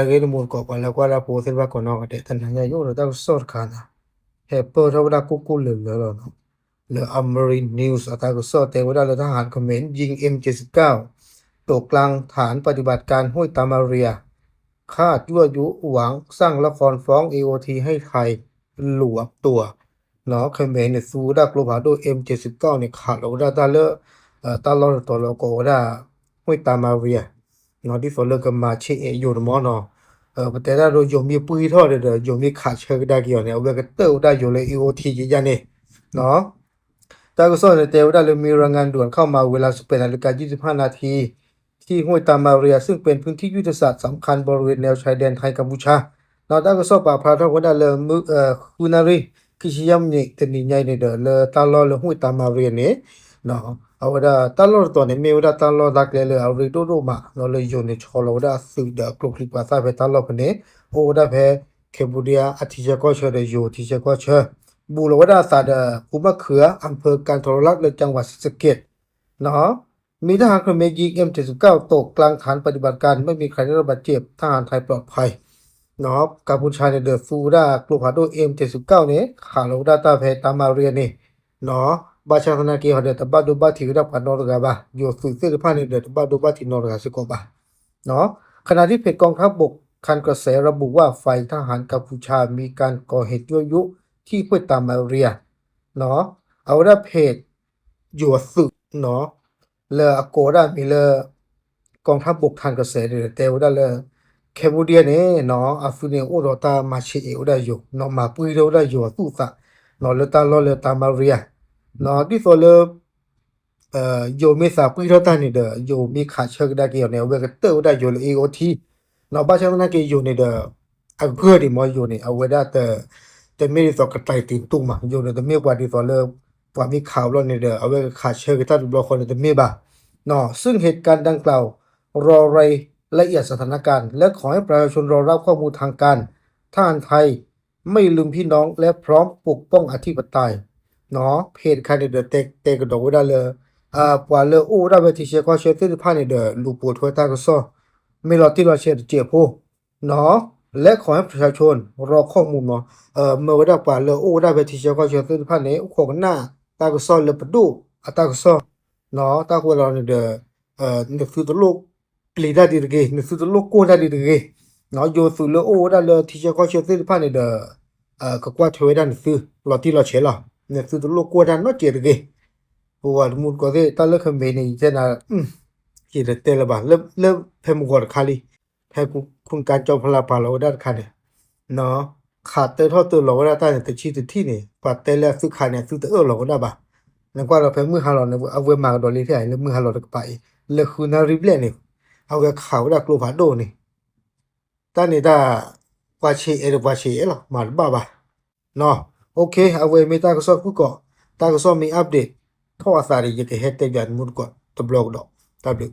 que el murco con la cual la puedo hacer va con agua de tan ya yo lo da sorcana he por ahora cucu le no le Amarin News อาตาก็สอแต่ว่าเราทหารเขมรยิง M79 ตกกลางฐานปฏิบัติการห้วยตามาเรียคาดยั่วยุหวังสร้างละครฟ้อง AOT ให้ไทยหลวมตัวเนาะเขมรเนี่ยสู้ได้กลัวผาด้วย M79 เนี่ยขาดเราได้ตาเลตาลอตัวเราก็ได้ห้วยตามาเรียเนาะที่ฝนเลิกกันมาเชเออยู่เนาะเนาะแต่ถ้าเราอยู่มีปุยทอดเด้ออยู่มีขาดเชิงได้เกี่ยวเนี่ยเอาไปก็เต้าได้อยู่เลย AOT จีจันเนี่ยเนาะ ตากสอนในเตวได้เลยมีรายงานด่วนเข้ามาเวลา18:25 นาทีที่ห้วยตามาเรียซึ่งเป็นพื้นที่ยุทธศาสตร์สำคัญบริเวณแนวชายแดนไทยกัมพูชาเราตากสอนปากพาทว่าได้เลยคุณารีกิชิยามเนี่ยตนิยายเนี่ยเด้อเลยตาลอเลยห้วยตามาเรียเนี่ยเนาะเอาว่าตาลอตัวเนี่ยมีว่าตาลอดักเลยเอาเรื่องโตๆมาเราเลยอยู่ในชอเราได้สื่อเด้อกลุ่มคลิปภาษาไปตาลอคนนี้โอ้ได้เพเคบูเดียอธิเชก็เชอได้อยู่ที่เชก็เชอ บูรวดาศาสตร์ภูมะเขืออำเภอกันทรลักษณ์และจังหวัดศรีสะเกษเนาะมีทหารเขมรยิง M79 ตกกลางฐานปฏิบัติการไม่มีใครได้รับบาดเจ็บทหารไทยปลอดภัยเนาะกัมพูชาเนี่ยเดือดฟูด้ากลุ่มหาโด M79 เนี่ยขาโลดาตาเพตามาเรียเนี่ยเนาะบาชาธนาเกียร์เดือดตบาดูบาที่รับกันนอร์กาบาอยู่สุดเส้นผ่านเนี่ยเดือดตบาดูบาที่นอร์กาสกอบาเนาะขณะที่เพจกองทัพบกคันกระแสระบุว่าฝ่ายทหารกัมพูชามีการก่อเหตุยั่วยุที่ห้วยตามาเรียเนาะเอาได้เพจอยู่สึกเนาะเลออโกได้มีเลอกองทัพบกทางกระแสเดือดเตวได้เลยแคมบูเดียเนี่ยเนาะอาฟิเนียโอโรตามาเชเอวได้อยู่เนาะมาปุยโรได้อยู่ตุสะเนาะเลตาลอเลตามาเรียเนาะที่โซเลโยมีสาปุยโรตานี่เด้อโยมีขาเชิงได้เกี่ยวเนี่ยเวกเตอร์ได้อยู่เลย AOT เนาะบ้าชนะกี่อยู่ในเด้ออันเพื่อที่มออยู่นี่เอาไว้ได้แต่ไม่ได้สอกกระไตตีนตุ้งมาอยู่ในแต่เมียกว่าที่สอนเลิกว่ามีข่าวแล้วในเด้อเอาไว้ขาเชิงกับท่านบล็อกคนในแต่เมียบ่าเนาะซึ่งเหตุการณ์ดังกล่าวรอรายละเอียดสถานการณ์และขอให้ประชาชนรอรับข้อมูลทางการทหารไทยไม่ลืมพี่น้องและพร้อมปกป้องอธิปไตยเนาะเพจใครในเด้อเตกระดกไว้ได้เลยปว่าเลยโอ้ได้ไปที่เชียร์ก็เชียร์ที่ผ่านในเด้อลูกปวดทั่วตาก็ซ้อไม่รอที่เราเชียร์เจ็บโพเนาะและขอให้ประชาชนรอข้อมูลมาเมื่อวันกว่าเลยโอ้ได้ไปที่เชียร์ก็เชียร์ที่ผ่านในของหน้าตาก็ซ้อเลยประดูตาก็ซ้อเนาะตาก็เราในเด้อในสุดโลกปลีได้ดีเลยในสุดโลกโก้ได้ดีเลยเนาะโยสุดเลยโอ้ได้เลยที่เชียร์ก็เชียร์ที่ผ่านในเด้อก็กว่าช่วยได้ซื้อรอที่เราเชียร์ละในสุดโลกโก้ได้notเจอเลยเพราะว่ามุนก็ได้ตาเลิกเขมรนี่เจน่ะกี่เตะละบ่าเริ่มเพมกอดคาลีแพ้คุณการจอมพลาปาเราได้คันเนี่ยเนาะขาดเตะทอดตัวเราได้ใต้แต่ชี้ที่เนี่ยปัดเตะแล้วซื้อขาเนี่ยซื้อเตะเราก็ได้บ่าแล้วก็เราเพมือหาเราเนี่ยเอาเวมาดอลลี่ที่ไหนแล้วมือหาเราก็ไปเลยคุณนาริบเล่เนี่ยเอาเวข่าวได้กลัวผาโดนี่ตอนนี้ได้ว่าเชเอหรือว่าเชเอหรอมาบ้าเนาะโอเคเอาเวไม่ตาก็สอบกูก็ตาก็สอบมีอัปเดตข้อสารยี่เกเฮตเตยันมุนก็ตบล็อกดอกตบล็อก